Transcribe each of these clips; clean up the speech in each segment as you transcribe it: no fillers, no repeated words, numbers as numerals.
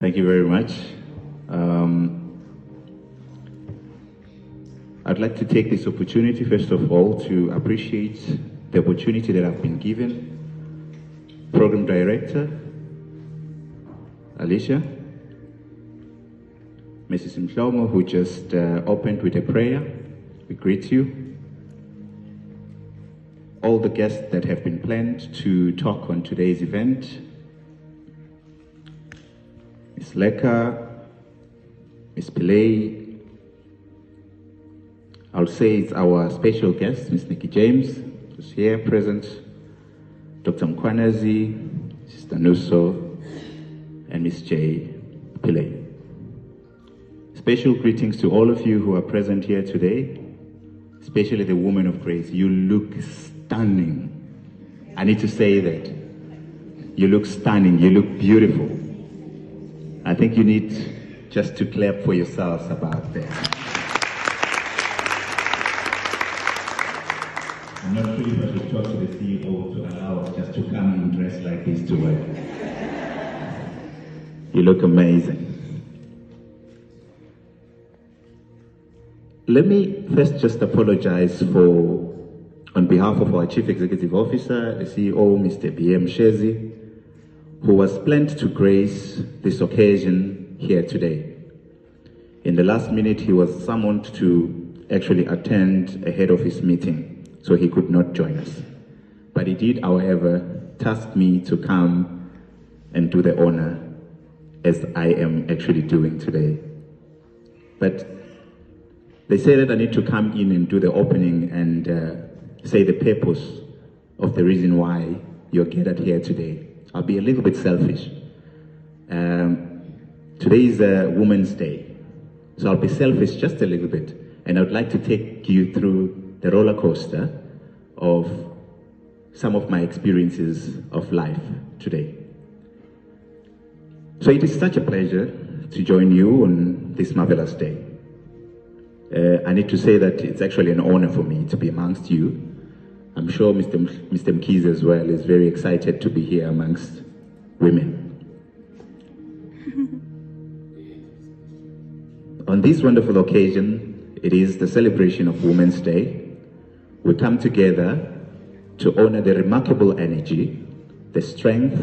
Thank you very much. I'd like to take this opportunity, first of all, to appreciate the opportunity that I've been given. Program Director, Alicia, Mrs. Mhlomo, who just opened with a prayer. We greet you. All the guests that have been planned to talk on today's event. Ms. Leka, Ms. Pillay, I'll say it's our special guest, Ms. Nikki James, who's here present, Dr. Mkwanazi, Sister Nuso, and Ms. J. Pillay. Special greetings to all of you who are present here today, especially the women of grace. You look stunning. I need to say that. You look stunning, you look beautiful. I think you need just to clap for yourselves about that. I'm not sure if I should talk to the CEO to allow us just to come and dress like this to work. You look amazing. Let me first just apologize on behalf of our Chief Executive Officer, the CEO, Mr. B.M. Shezi, who was planned to grace this occasion here today. In the last minute, he was summoned to actually attend ahead of his meeting, so he could not join us. But he did, however, task me to come and do the honor as I am actually doing today. But they say that I need to come in and do the opening and say the purpose of the reason why you're gathered here today. I'll be a little bit selfish. Today is Women's Day, so I'll be selfish just a little bit, and I would like to take you through the roller coaster of some of my experiences of life today. So it is such a pleasure to join you on this marvelous day. I need to say that it's actually an honor for me to be amongst you. I'm sure Mr. Mkiz as well is very excited to be here amongst women. On this wonderful occasion, it is the celebration of Women's Day. We come together to honor the remarkable energy, the strength,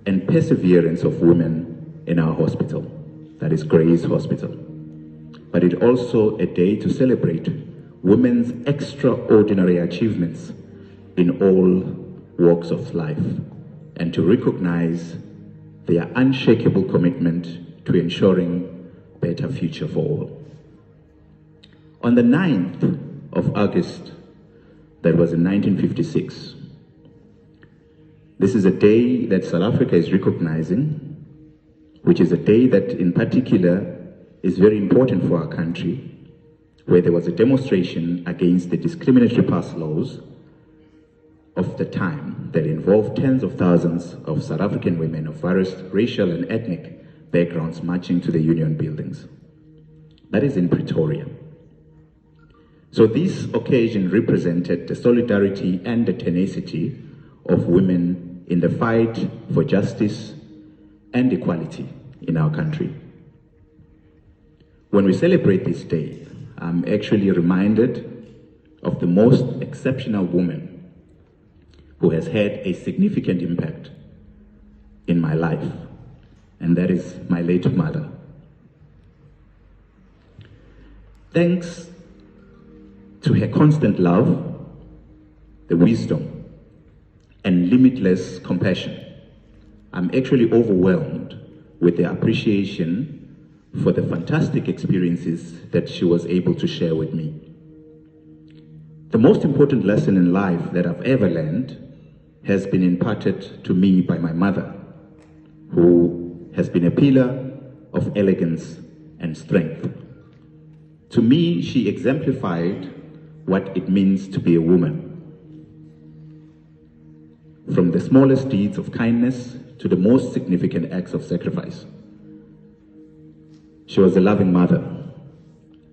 and perseverance of women in our hospital, that is Grace Hospital. But it's also a day to celebrate women's extraordinary achievements in all walks of life and to recognize their unshakable commitment to ensuring a better future for all. On the 9th of August, that was in 1956, this is a day that South Africa is recognizing, which is a day that in particular is very important for our country, where there was a demonstration against the discriminatory pass laws of the time that involved tens of thousands of South African women of various racial and ethnic backgrounds marching to the union buildings. That is in Pretoria. So this occasion represented the solidarity and the tenacity of women in the fight for justice and equality in our country. When we celebrate this day, I'm actually reminded of the most exceptional woman who has had a significant impact in my life, and that is my late mother. Thanks to her constant love, the wisdom, and limitless compassion, I'm actually overwhelmed with the appreciation for the fantastic experiences that she was able to share with me. The most important lesson in life that I've ever learned has been imparted to me by my mother, who has been a pillar of elegance and strength. To me, she exemplified what it means to be a woman. From the smallest deeds of kindness to the most significant acts of sacrifice. She was a loving mother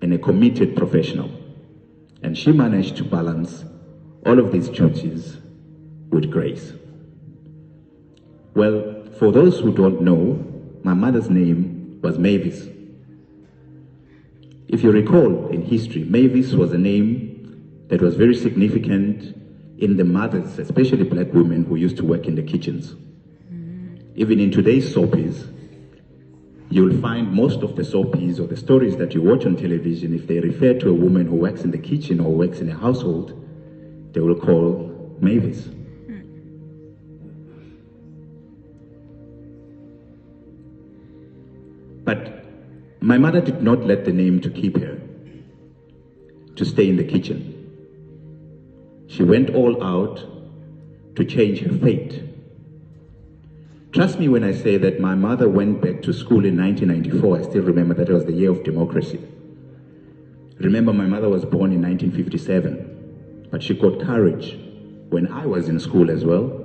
and a committed professional, and she managed to balance all of these duties with grace. Well, for those who don't know, my mother's name was Mavis. If you recall in history, Mavis was a name that was very significant in the mothers, especially black women who used to work in the kitchens. Even in today's soapies, you'll find most of the soapies or the stories that you watch on television, if they refer to a woman who works in the kitchen or works in a household, they will call Mavis. But my mother did not let the name to keep her, to stay in the kitchen. She went all out to change her fate. Trust me when I say that my mother went back to school in 1994. I still remember that it was the year of democracy. Remember, my mother was born in 1957, but she got courage when I was in school as well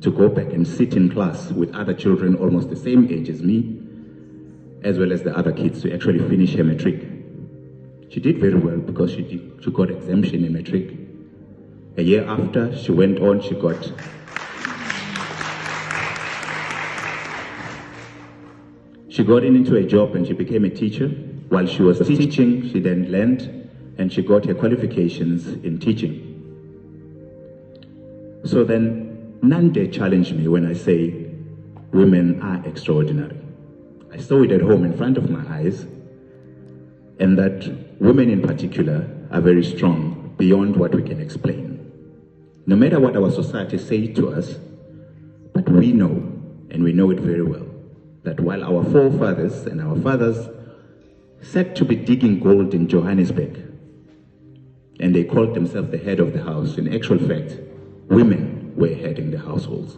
to go back and sit in class with other children almost the same age as me, as well as the other kids, to actually finish her matric. She did very well because she got exemption in matric. A year after, she went on, she got into a job and she became a teacher. While she was teaching, she then learned and she got her qualifications in teaching. So then, none dare challenge me when I say women are extraordinary. I saw it at home in front of my eyes, and that women in particular are very strong beyond what we can explain. No matter what our society says to us, but we know, and we know it very well, that while our forefathers and our fathers said to be digging gold in Johannesburg, and they called themselves the head of the house, in actual fact, women were heading the households.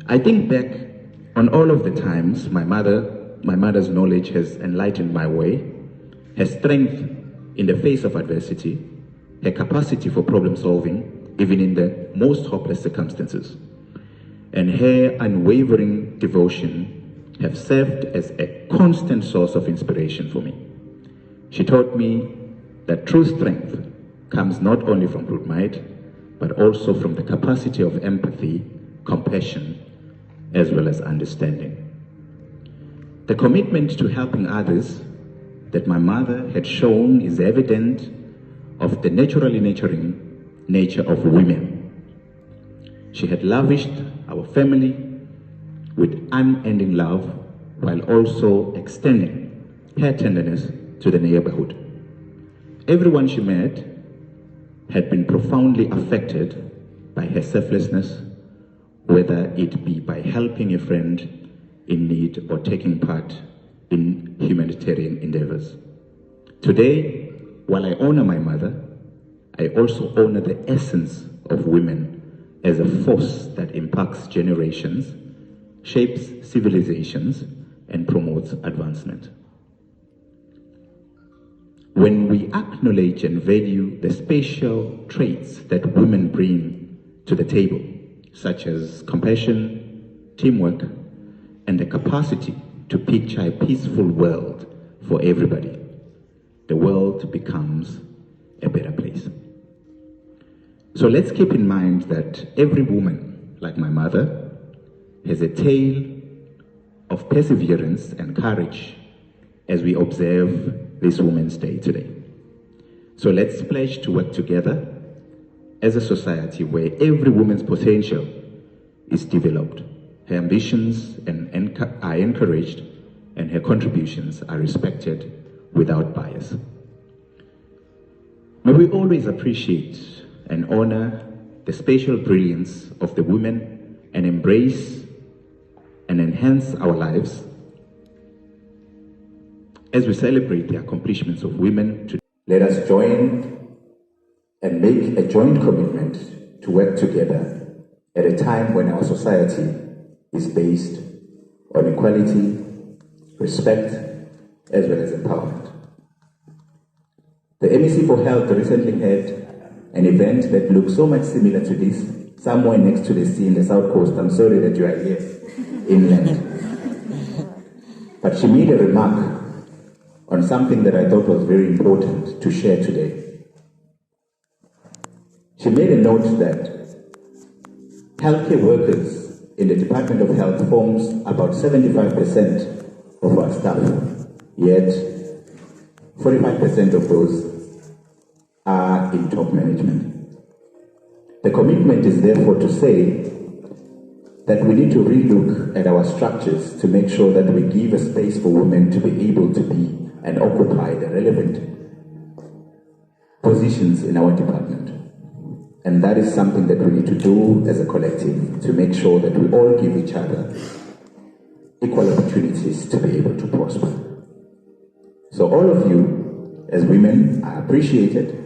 I think back on all of the times my mother's knowledge has enlightened my way, her strength in the face of adversity, her capacity for problem solving, even in the most hopeless circumstances, and her unwavering devotion have served as a constant source of inspiration for me. She taught me that true strength comes not only from brute might, but also from the capacity of empathy, compassion, as well as understanding. The commitment to helping others that my mother had shown is evident of the naturally nurturing nature of women. She had lavished our family with unending love while also extending her tenderness to the neighborhood. Everyone she met had been profoundly affected by her selflessness, whether it be by helping a friend in need or taking part in humanitarian endeavors. Today, while I honor my mother, I also honor the essence of women as a force that impacts generations, shapes civilizations, and promotes advancement. When we acknowledge and value the special traits that women bring to the table, such as compassion, teamwork, and the capacity to picture a peaceful world for everybody, the world becomes a better place. So let's keep in mind that every woman, like my mother, has a tale of perseverance and courage as we observe this Women's Day today. So let's pledge to work together as a society where every woman's potential is developed, her ambitions are encouraged, and her contributions are respected without bias. May we always appreciate and honor the special brilliance of the women and embrace and enhance our lives as we celebrate the accomplishments of women today. Let us join and make a joint commitment to work together at a time when our society is based on equality, respect, as well as empowerment. The MEC for Health recently had an event that looks so much similar to this, somewhere next to the sea in the South Coast. I'm sorry that you are here inland. But she made a remark on something that I thought was very important to share today. She made a note that healthcare workers in the Department of Health forms about 75% of our staff, yet 45% of those are in top management. The commitment is therefore to say that we need to relook at our structures to make sure that we give a space for women to be able to be and occupy the relevant positions in our department. And that is something that we need to do as a collective to make sure that we all give each other equal opportunities to be able to prosper. So all of you, as women, are appreciated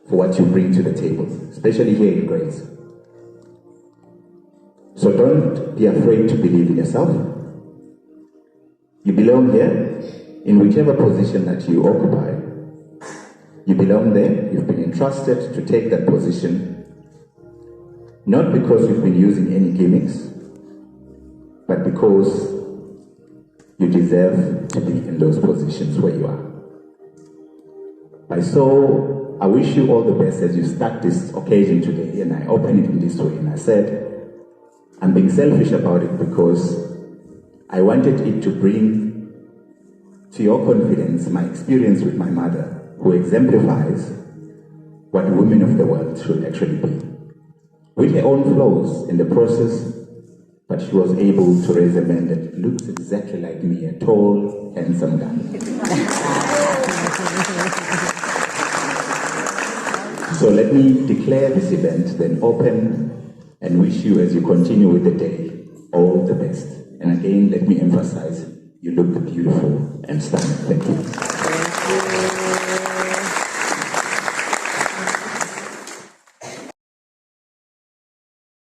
for what you bring to the table, especially here in Grace. So don't be afraid to believe in yourself. You belong here in whichever position that you occupy. You belong there. You've been entrusted to take that position, not because you've been using any gimmicks, but because you deserve to be in those positions where you are. So I wish you all the best as you start this occasion today, and I open it in this way. And I said, I'm being selfish about it because I wanted it to bring to your confidence my experience with my mother, who exemplifies what women of the world should actually be. With her own flaws in the process, but she was able to raise a man that looks exactly like me, a tall, handsome guy. So let me declare this event then open and wish you, as you continue with the day, all the best. And again, let me emphasize, you look beautiful and stunning. Thank you.